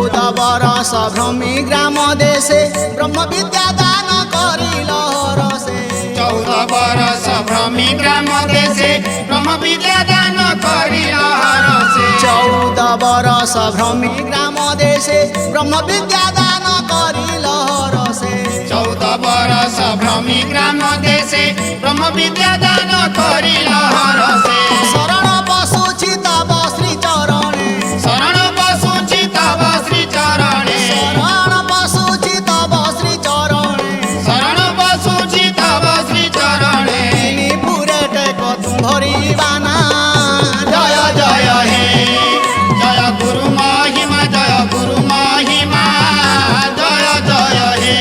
14 बरस भ्रमी ग्राम देशे ब्रह्म विद्या दान करिल रसे 14 बरस भ्रमी ग्राम देशे ब्रह्म विद्या दान करिल रसे 14 बरस भ्रमी ग्राम देशे ब्रह्म विद्या दान करिल रसे 14 बरस भ्रमी ग्राम देशे ब्रह्म विद्या दान करिल रसे शरण पशुछि तव श्री चरणे शरण पशुछि तव श्री चरणे शरण पशुछि तव श्री चरणे शरण पशुछि तव श्री चरणे पुरे टेक तुम्हरी बाना जय जय हे जय गुरु महिमा जय गुरु महिमा जय जय हे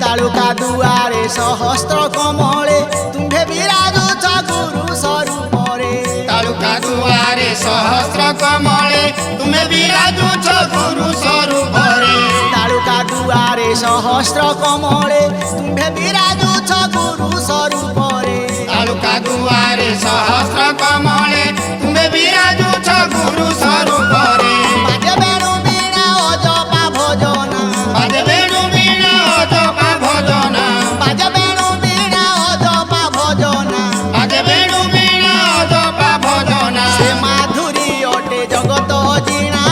तालुका दुआरे सहस्त्र कमले तुम्हे विराजुछ गुरु स्वरूपरे तालुका दुआरे सहस्र कमले तुम्हें विराजुछ गुरु स्वरूपरे तालुका दुआरे सहस्त्र कमले तुम्हे विराजुछ गुरु स्वरूपरे तालुका दुआरे सहस्र कमले तुम्हें विराजुछ गुरु स्वरूपरे बाजे बेणु वीणा अजपा भजना बाजे वेणु वीणा अजपा भजना बाजे बेणु वीणा अजपा भजना बाजे वेणु वीणा अजपा भजना से माधुरी अटे जगत जीणा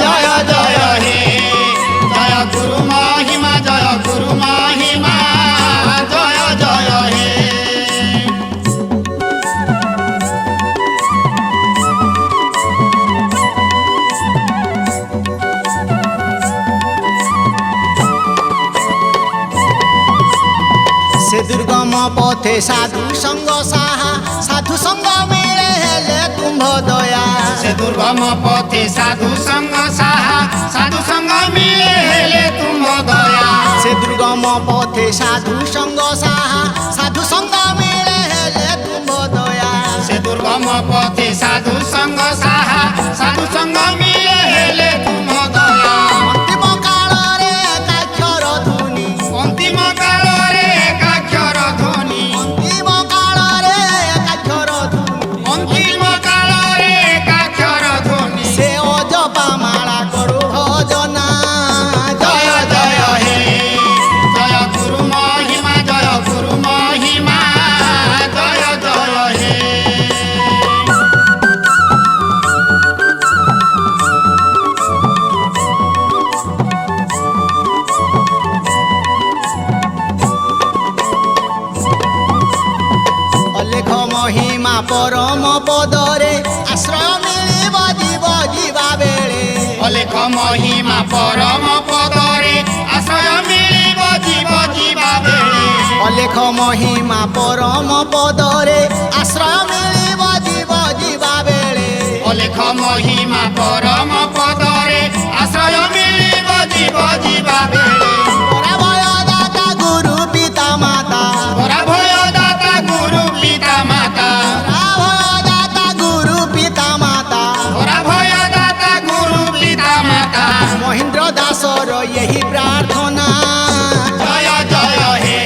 जय जय हे जय गुरु महिमा जय गुरु महिमा जय जय हे से दुर्गम पथे साधु संग साहा साधु संग मिले हेले तुम्भ दया से दुर्गम पथे साधु संग साहा साधु संग मिले हेले तुम दया से दुर्गम पथे साधु संग साहा साधु संग मिले हेले तुम्भ दया से दुर्गम पथे साधु संग साहा साधु संग मिले हेले तुम दया अंतिम काल रे एकाक्षर ध्वनि अंतिम काल रे एकाक्षर ध्वनि अंतिम काल रे एकाक्षर ध्वनि अंतिम काल रे एकाक्षर ध्वनि से अजपा माला करो भजना जय जय हे जय गुरु महिमा जय गुरु महिमा जय जय हे अलेख महिमा परम पदरे आश्रय मिलिब जीव जीवा बेले अलेख महिमा परम पदरे आश्रय मिलिब जीव जीवा बेले अलेख महिमा परम पदरे आश्रय मिलिब जीव जीवा बेले अलेख महिमा परम पदरे आश्रय मिलिब जीव जीवा बेले तोरा भयदाता गुरु पिता माता तोरा भयदाता गुरु पिता माता तोरा भयदाता गुरु पिता माता तोरा भयदाता गुरु पिता माता महेंद्र दासर यही प्रार्थना जय जय हे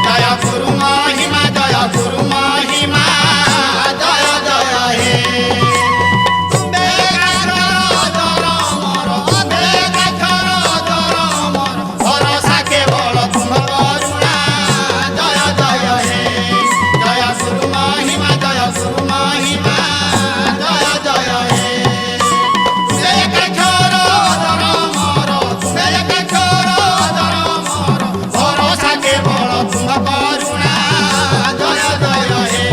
जय गुरु महिमा जय गुरु महिमा जय जय हे भरोसा केवल तुम करुणा जय जय हे जय गुरु महिमा जय गुरु महिमा जय जय हे भरोसा केवल तुम करुणा जय जय हे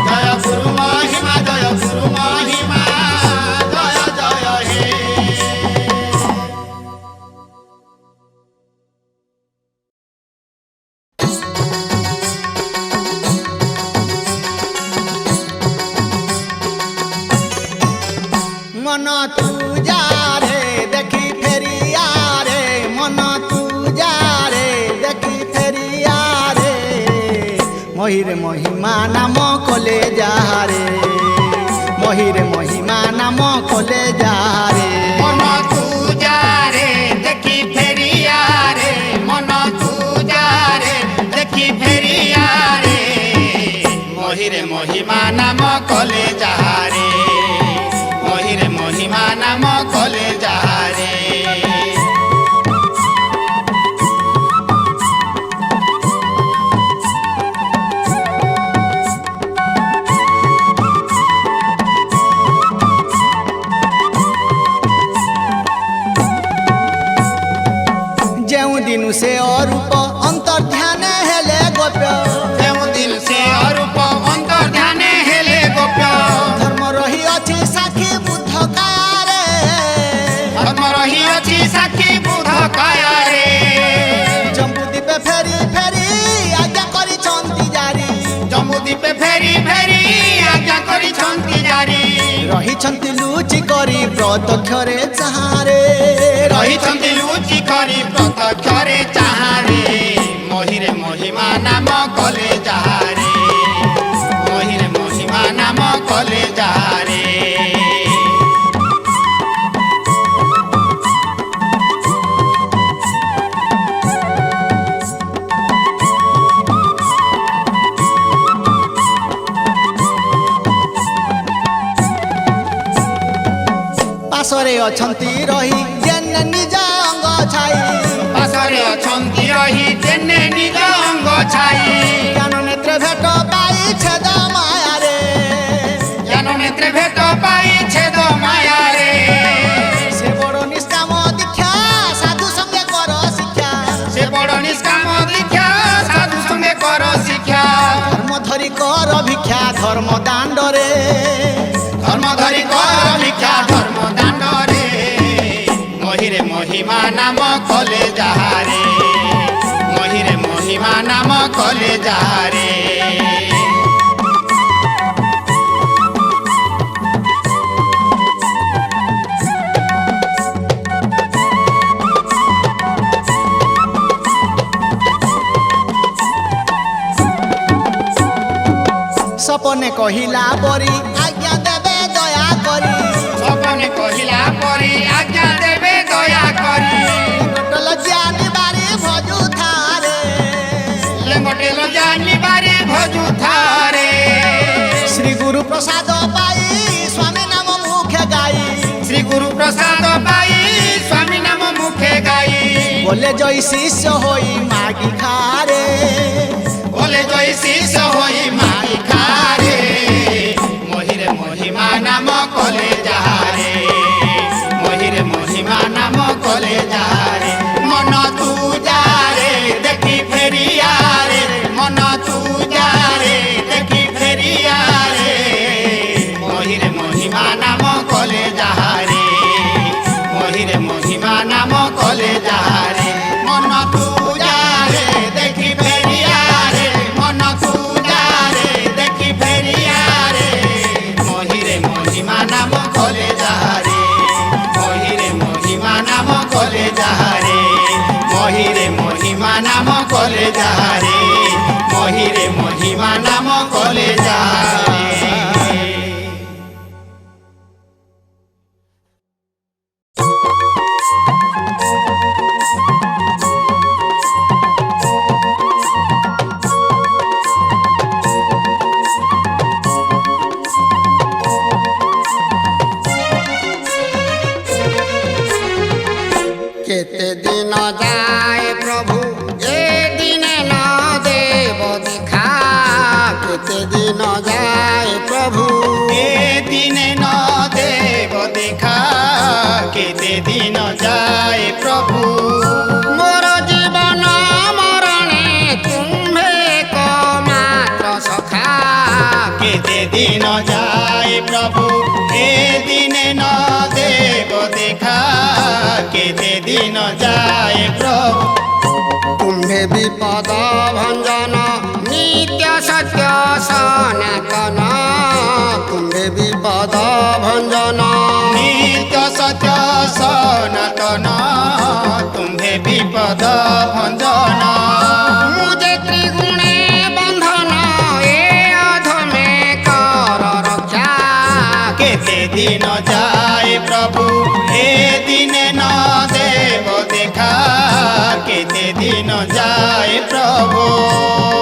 जय गुरु महिमा जय गुरु महिमा जय जय हे मन तू जा रे देखी फेरिया रे मन तू जा रे देखी फेरिया रे महिर महिमा नाम कले जा रे महिर महिमा नाम कले जा रे मन तू जा रे देखी ଦିନୁ ସେ ଅରୂପ ଅନ୍ତର୍ଧ୍ୟାନ ହେଲେ ଗୋପ୍ୟ କେଉଁଦିନ ସେ ଅରୂପ ଅନ୍ତର୍ଧ୍ୟାନେ ହେଲେ ଗୋପ୍ୟ ଧର୍ମ ରହିଅଛି ସାକ୍ଷୀ ବୁଦ୍ଧ କାୟାରେ ଧର୍ମ ରହିଅଛି ସାକ୍ଷୀ ବୁଧ କାୟାରେ ଜମ୍ବୁଦ୍ୱୀପେ ଫେରି ଫେରି ଆଜ୍ଞା କରିଛନ୍ତି ଜାରି ଜମ୍ବୁଦ୍ୱୀପେ ଫେରି ଫେରି ଆଜ୍ଞା କରିଛନ୍ତି ଜାରି ରହିଛନ୍ତି ଲୁଚି କରି ପ୍ରତ୍ୟକ୍ଷରେ ଚାହାରେ ରହିଛନ୍ତି ଲୁଚି କରି ପ୍ରତ୍ୟକ୍ଷରେ ଚାହାରେ ମହିରେ ମହିମା ନାମ କଲେ ଯାହାରେ ମହିରେ ମହିମା ନାମ କଲେ ଯାହାରେ ପାଶରେ ଅଛନ୍ତି ରହି ଯେନେ ନିଜ ଅଙ୍ଗ ଛାଇ ପାଶରେ ଅଛନ୍ତି ରହି ଯେନେ ନିଜ ଅଙ୍ଗ ଛାଇ ଜ୍ଞାନ ନେତ୍ରେ ଭେଟ ପାଇ ଛେଦ ମାୟାରେ ଜ୍ଞାନ ନେତ୍ରେ ଭେଟ ପାଇ ଛେଦ ମାୟାରେ ସେ ବଡ଼ ନିଷ୍କାମ ଦୀକ୍ଷା ସାଧୁ ସଙ୍ଗେ କର ଶିକ୍ଷା ସେ ବଡ଼ ନିଷ୍କାମ ଦୀକ୍ଷା ସାଧୁ ସଙ୍ଗେ କର ଶିକ୍ଷା ଧର୍ମ ଧରି କର ଭିକ୍ଷା ଧର୍ମ ଦାଣ୍ଡରେ ଧର୍ମ ଧରି କର ଭିକ୍ଷା ଧର୍ମ ଦାଣ୍ଡରେ ମହିରେ ମହିମା ନାମ କଲେ ଯାହାରେ ମହିରେ ମହିମା ନାମ କଲେ ଯାହାରେ ସପନେ କହିଲା ପରି ଆଜ୍ଞା ଦେବେ ଦୟା କରି ସପନେ କହିଲା ପରି ଆଜ୍ଞା ଦେବେ ଦୟା କରି ଲଜ୍ଜା ନିବାରି ଭଜୁ ଥାରେ ଲେଙ୍ଗଟେ ଲଜା ନିବାରେ ଭଜୁ ଥାରେ ଶ୍ରୀ ଗୁରୁ ପ୍ରସାଦ ପାଇ ସ୍ୱାମୀ ନାମ ମୁଖେ ଗାଇ ଶ୍ରୀ ଗୁରୁ ପ୍ରସାଦ ପାଇ ସ୍ୱାମୀ ନାମ ମୁଖେ ଗାଇ ବୋଲେ ଜୟ ଶିଷ୍ୟ ହୋଇ ମାଗି ଖାରେ ବୋଲେ ଜୟ ଶିଷ୍ୟ ହୋଇ ମାଇ ଖାରେ ମହିରେ ମହିମା ନାମ କଲେ ଯାହାରେ ମହିରେ ମହିମା ନାମ କଲେ ଯାହାରେ ମନ ତୁ ଯାରେ ଦେଖି ଫେରିଆରେ ମନ ତୁ ଯାରେ ଦେଖି ଫେରିଆରେ ମହିରେ ମହିମା ନାମ କଲେ ଯାହାରେ ମହିରେ ମହିମା ନାମ କଲେ ଯାହାରେ ମନ ତୁ ଯାରେ ଦେଖି ଫେରିଆରେ ମନ ତୁ ଯାରେ ଦେଖି ଫେରିଆରେ ମହିରେ ମହିମା ନାମ କଲେ ଯାହାରେ ମହିରେ ମହିମା ନାମ କଲେ ଯାହାରେ ମହିରେ ମହିମା ନାମ କଲେ ଯାହାରେ ମହିରେ ମହିମା ନାମ କଲେ ଯାହାରେ केते दिन जाए प्रभु ए दिन न देव देखा केते दिन जाए प्रभु ए दिन न देव देखा केते दिन जाए प्रभु मोर जीवन मरणे तुम्हे को मात्र सखा केते दिन जाए प्रभु ए दिन न देव देखा केते दिन जाए प्रभु तुम्हे विपद भंजन नित्य सत्य सनातन तुम्हे विपद भंजन नित्य सत्य सनातन तुम्हे विपद भंजन मुझे त्रिगुणे बंधन ए अधमे कर रक्षा केते दिन जाए प्रभु ए दिन न देव देखा केते दिन जाए प्रभु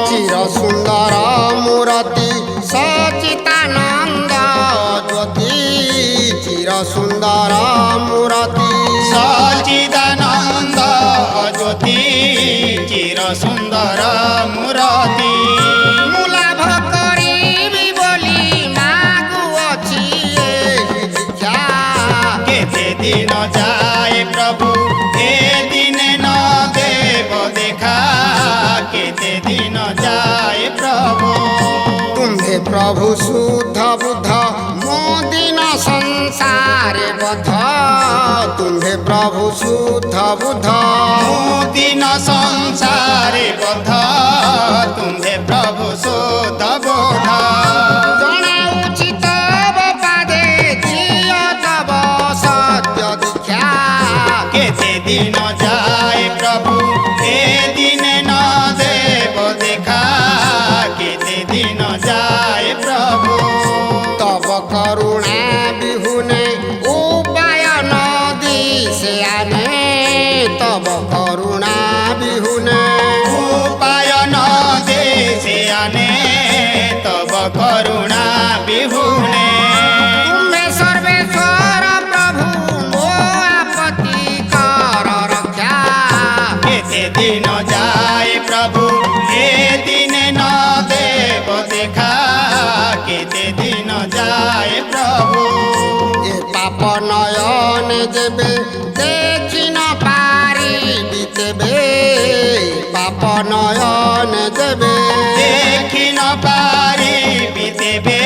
चिर सुंदर मूर्ति सचितानंद ज्योति चिर सुंदर मूर्ति सचिदानंद ज्योति चिर सुंदर मूर्ति मुलाभ करिबी बोली मागुअछि एहि दीक्षा केते दिन जाए प्रभु ए दिन न देव शुद्ध बुद्ध मोदिन संसारे बद्ध तुम्हे प्रभु शुद्ध बुद्ध दिन संसारे बद्ध तुम्हे प्रभु शुद्ध बोध जनाऊछि तब पादे जिय तब सत्य दीक्षा केते दिन जाए प्रभु ए दिन न देव देखा केते दिन जाए प्रभु तब करुणा बिहुने उपाय नदी से आने तब करुणा बिहुने उपाय न देशे आने तब करुणा विहुने तुम्हें सर्वेश्वर प्रभु मो आपत्ति कर रक्षा केते दिन जाए प्रभु ए दिन न देव देखा केते दिन जाए प्रभु ए पाप नयन जेबे देखि न पारी बितेबे पाप नयन जेबे देखि न पारी बितेबे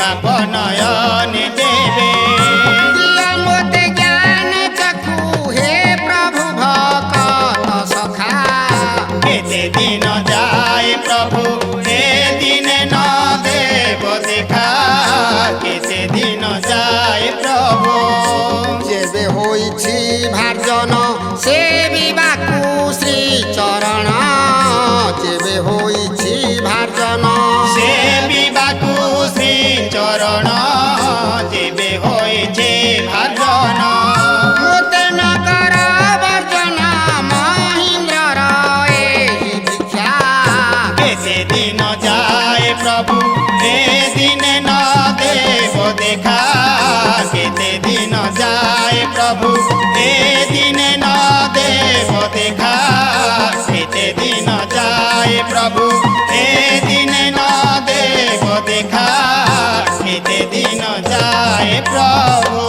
पाप नयन देवे दिया मोते ज्ञान चक्षु हे प्रभु भक्त सखा केते दिन जाए प्रभु ए दिन न देव देखा केते दिन जाए प्रभु जेबे होइछि भार्जन सेविबाकु श्री चरण जेबे होइछि भार्जन सेविबाकु श्री चरण जेबे होइछे भार्जन मोते न कर वर्जन महेन्द्र एहि दीक्षा केते दिन जाए प्रभु ए दिन न देव देखा केते दिन जाए प्रभु ए दिन न देव देखा केते दिन जाए प्रभु ए दिन न देव देखा केते दिन जाए प्रभु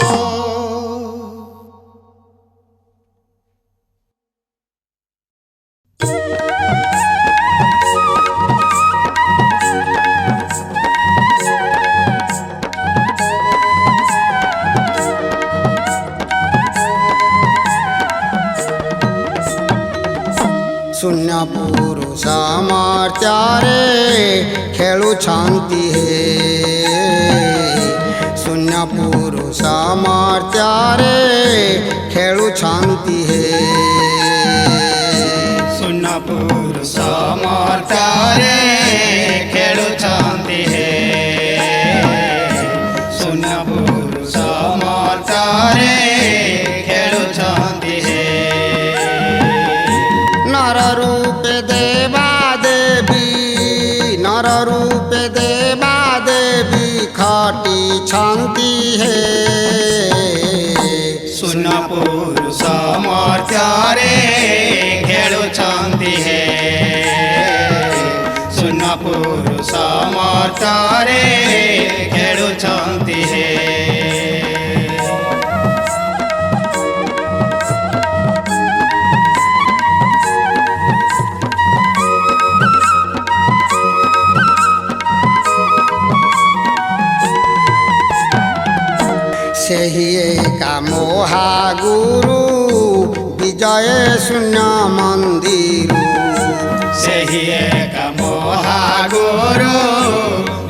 शून्य पुरुष मर्त्यारे खेलुछन्ति हे शून्य पुरुष मर्त्यारे खेलुछन्ति हे सुन्न पुरुष मर्त्यारे खेलुछन्ति हे सुन्न पुरुष मर्त्यारे खेलुछन्ति हे नर रूपे देवा देवी नर रूपे देवा देवी खटिछन्ति हे सुन्न पुरुष मर्त्यारे खेलुछन्ति हे सुन्न पुरुष मर्त्यारे खेलुछन्ति हे ସେହି ଏକା ମହାଗୁରୁ ବିଜୟ ଶୂନ୍ୟ ମନ୍ଦିର ସେହି ଏକ ମହାଗୁରୁ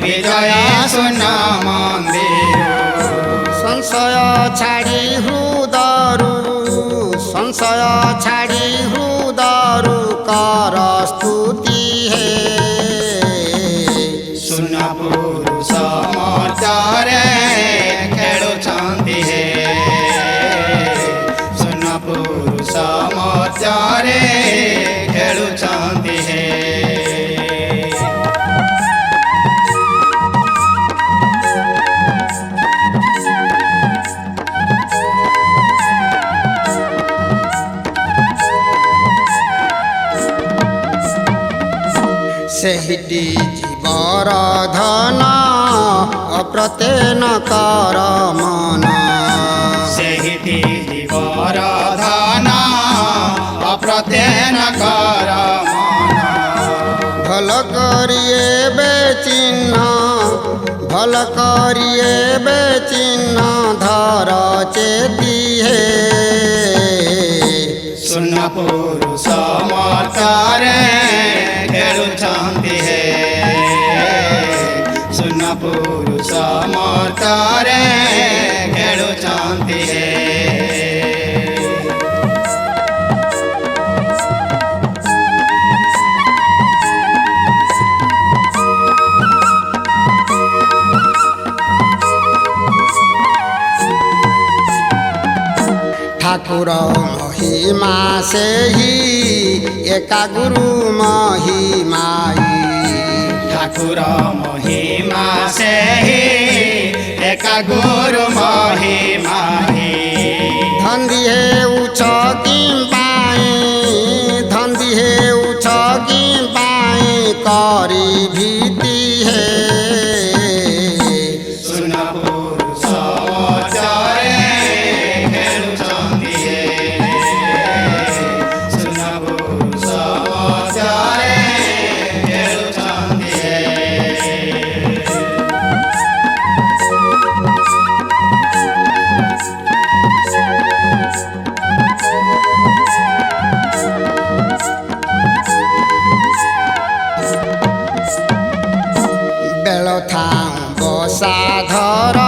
ବିଜୟ ଶୂନ୍ୟ ମନ୍ଦିର ସଂଶୟ ଛାଡ଼ି ହୃଦରୁ ସଂଶୟ ଛାଡ଼ି ହୃଦରୁ କର ସ୍ତୁତି ହେ ଶୂନ୍ୟ ପୁରୁଷ ମର୍ତ୍ତ୍ୟରେ ଖେଳୁଛନ୍ତି ହେ ଶୂନ୍ୟ ପୁରୁଷ ମର୍ତ୍ତ୍ୟରେ ଖେଳୁଛନ୍ତି ହେ ସେହିଟି ଜୀବର ଧନ ଅପ୍ରତେନ କର ମନ ସେହିଟି ଜୀବର ଧନ ଅପ୍ରତେନ କର ମନ ଭଲ କରି ଏବେ ଚିହ୍ନ ଭଲ କରି ଏବେ ଚିହ୍ନ ଧର ଚେତି ହେ ଶୂନ୍ୟ ପୁରୁଷ ମତରେ ଖେଳୁଛନ୍ତି ହେ ଶୂନ୍ୟ ପୁରୁଷ ମତରେ ଖେଳୁଛନ୍ତି ହେ ଠାକୁର ମହିମା ସେହି ଏକା ଗୁରୁ ମହିମାଇ ଠାକୁର ମହିମା ସେହି ଏକା ଗୁରୁ ମହିମାହି ଧନ୍ଦି ହେଉଛ କି ପାଇଁ ଧନ୍ଦି ହେଉଛ କି ପାଇଁ କରି ଭୀତି ହେ ଶୂନ୍ୟ ପୁରୁଷ ମତରେ ଖେଳୁଛନ୍ତି ହେ ଶୂନ୍ୟ ପୁରୁଷ ମତରେ ଖେଳୁଛନ୍ତି ହେ ବେଳ ଥାଉ ବସା ଧର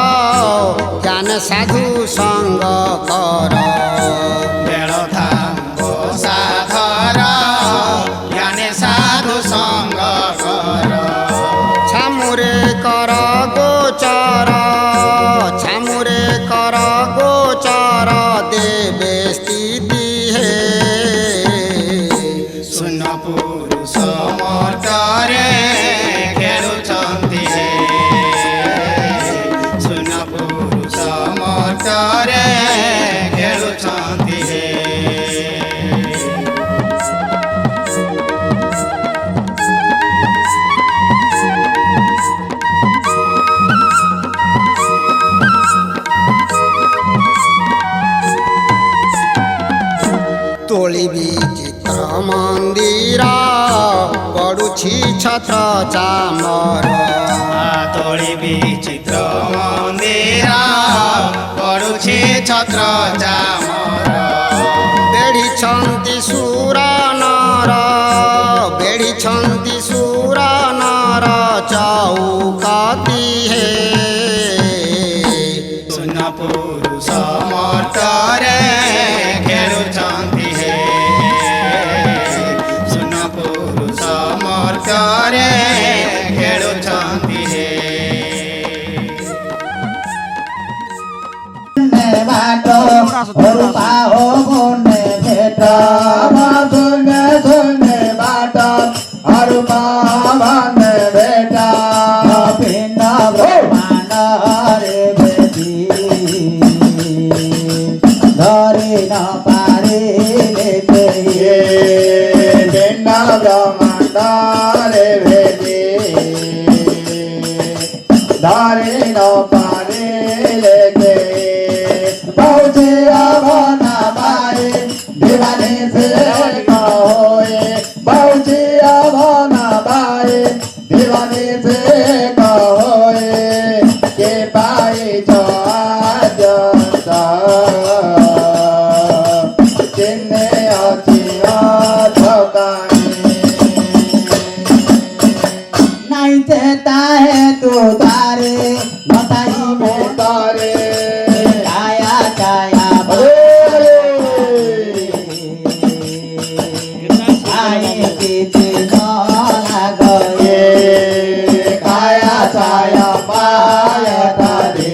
ଜ୍ଞାନ ସାଧୁ ସଙ୍ଗ କର ବେଳ ଥାଙ୍ଗ ସାଧର ଜ୍ଞାନେ ସାଧୁ ସଙ୍ଗ କର ଛାମୁରେ କର ଗୋଚର ଛାମୁରେ କର ଗୋଚର ଦେବେ ସ୍ଥିତି ହେ ଶୂନ୍ୟ ପୁରୁଷ ମତରେ ଖେଳୁଛନ୍ତି ହେ ଶୂନ୍ୟ ପୁରୁଷ ମତରେ ଖେଳୁଛନ୍ତି ହେ ତୋଳିବି ଚିତ୍ର ମନ୍ଦିର ପଡ଼ୁଛି ଛତ୍ର ଚାମର ତୋଳି ବିଚିତ୍ର ମନ୍ଦିର ପଡ଼ୁଛି ଛତ୍ର ଚାମର ବେଢ଼ିଛନ୍ତି ସୁର ନର ବେଢ଼ିଛନ୍ତି ସୁର ନର ଚଉକତି ହେ ଶୂନ୍ୟ ପୁରୁଷ ମତରେ ଖେଳୁଛନ୍ତି ହେ ଶୂନ୍ୟ ପୁରୁଷ ମତରେ ଖେଳୁଛନ୍ତି ହେ বাট রূপা ও মনে ভেট শুনে শুনে বাট রূপা মনে ভেট ভিন্ন ব্রহ্মাণ্ড রে বেদি ধরে ন পারে ভিন্ন ব্রহ্মাণ্ড রে বেদি ধরে ন পারে লেগে पहुँचे अवना बाए दीवाने से कहोए पहुँचे अवना बाए दीवाने से कहोए के पाए जो आजता चिन्ने अचिया ठकाने नहीं देता है तू तारे बताई में तारे काया काया आए पीछे गए काया काया पाया तारे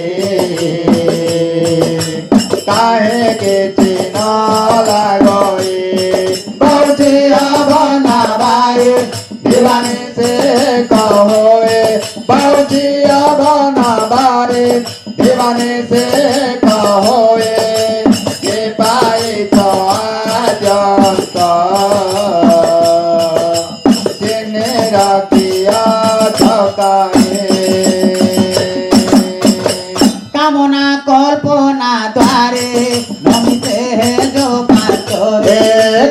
काहे के चिन्ह लगोए बहुते बना बाए दीवाने से कहोए बहुते बना बारे दीवाने से कहोए के पाए तो आजता जिन्हें रखिया ठकाए कामना कल्पना द्वारे नमिते है जो पाचोरे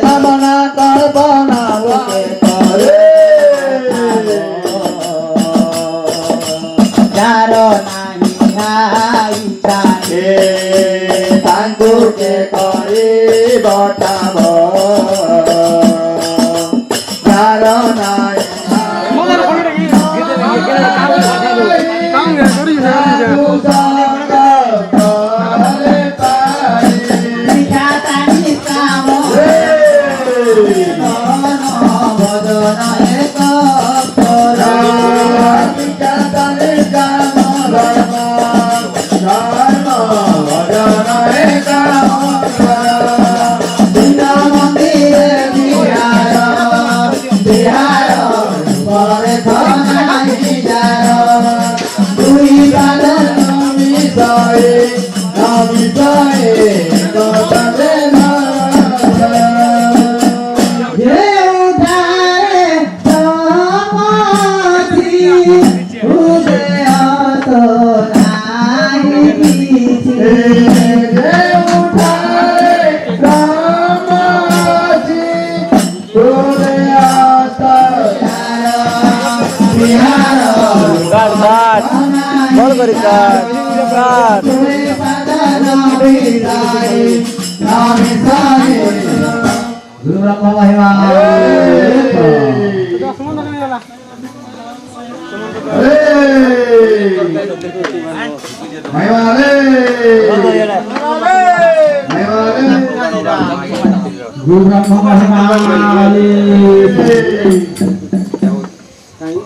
कामना कल्पना करे ঘটাব যার নাই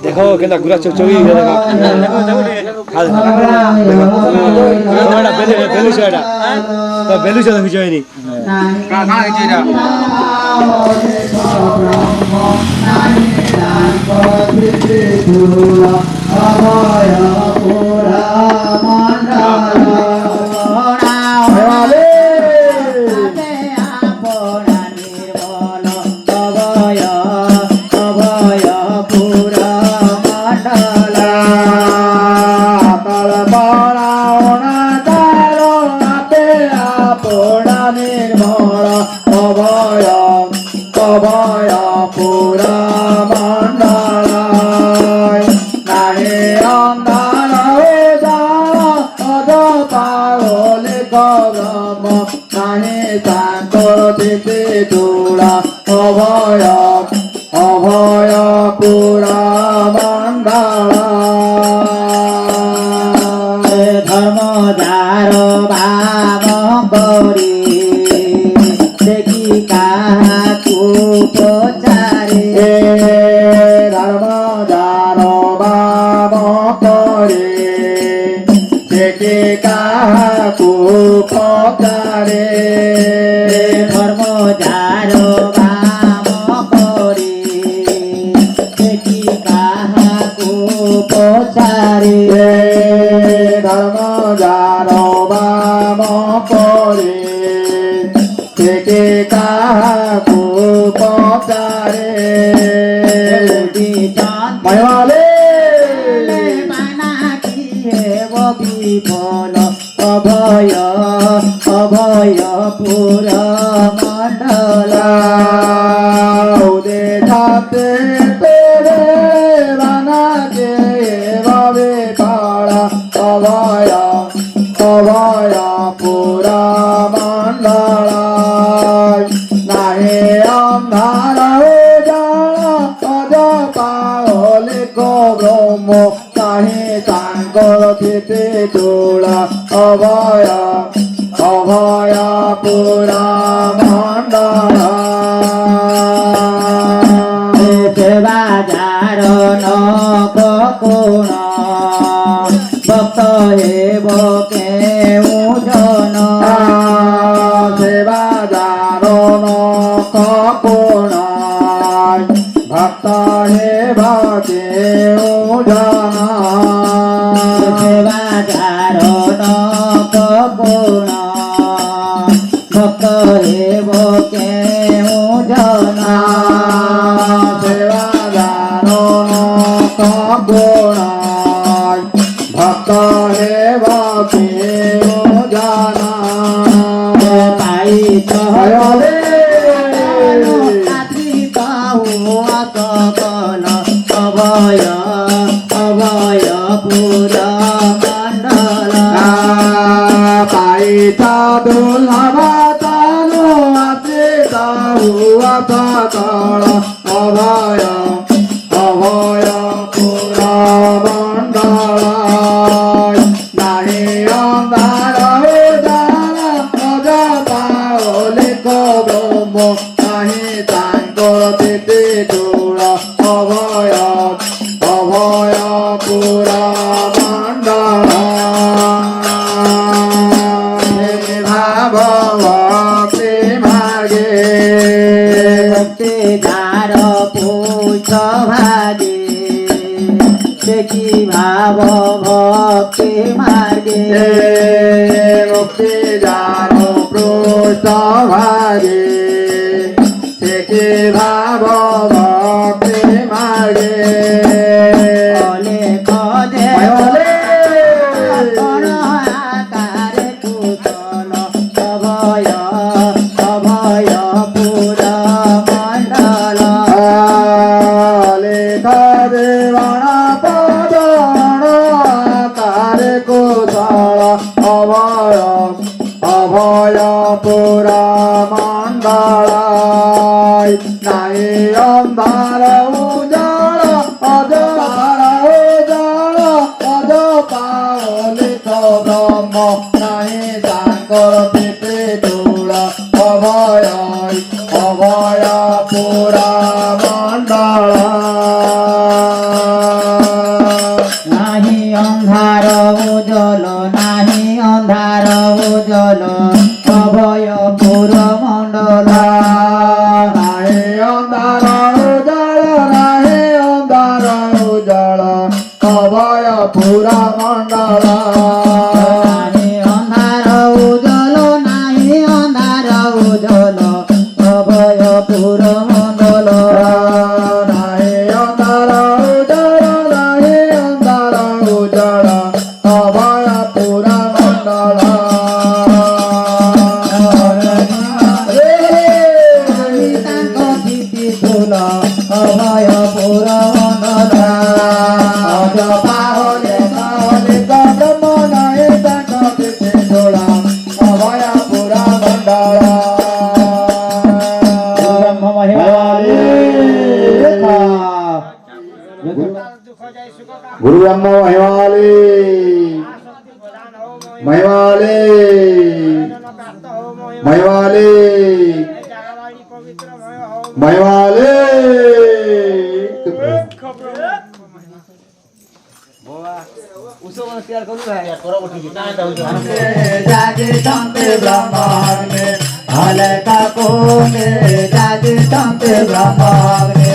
देखो केता गुरा चौचौई देखो बेलू छेड़ा तो बेलू छेड़ा खिचैनी का खिचैरा পাতাল অভয় অভয় পুরা মণ্ডল নাহি অন্ধার উজালা অযথা অলিক ব্রহ্ম নাহি তাঙ্কর তিথি দূর অভয় অভয় পুরা মণ্ডল ভাব ভক্তি মার্গে ভক্তি ধার পুষ ভাগে দেখি ভাব ভক্তি মার্গে মুক্তি যার পৃষ্ঠ ভাগে থেকে ভাব ভক্তি মার্গে অলেখ আকারে কুশল অভয় অভয় পুর মণ্ডল লেখা দেবণ পদণ কারে কুশল অভয় অভয় পুরা মণ্ডল নাই অন্ধার উজাল অজপার উজাল অজপালিত ব্রহ্ম নাই সাঙ্কর পিতৃ দূর অভয় অভয় পুরা মণ্ডল নাহি অন্ধার উজল নাহি অন্ধার উজল অভয় পুর মণ্ডল নাহি অন্ধার উজাল নাহি অন্ধার উজাল অভয় পুরা মণ্ডল নাহি অন্ধার উজল নাহি অন্ধার উজল অভয় পুর মণ্ডল নাহি অন্ধার উজাল নাহি অন্ধার উজাল অভয় পুরা মণ্ডল নাহি তাଙ୍କ তিথି ফুল অভয় পুর মণ্ডল অজপা হলে কাহলে ব্রহ্ম নাহি তাঙ্ক তিথি দোল অভয় পুরা মণ্ডল ব্রহ্ম মহিমালি गुरु ब्रह्म महिमाले महिमाले महिमाले महिमाले जागे संते ब्रह्माग्नि अलका कोने जागे संते ब्रह्माग्नि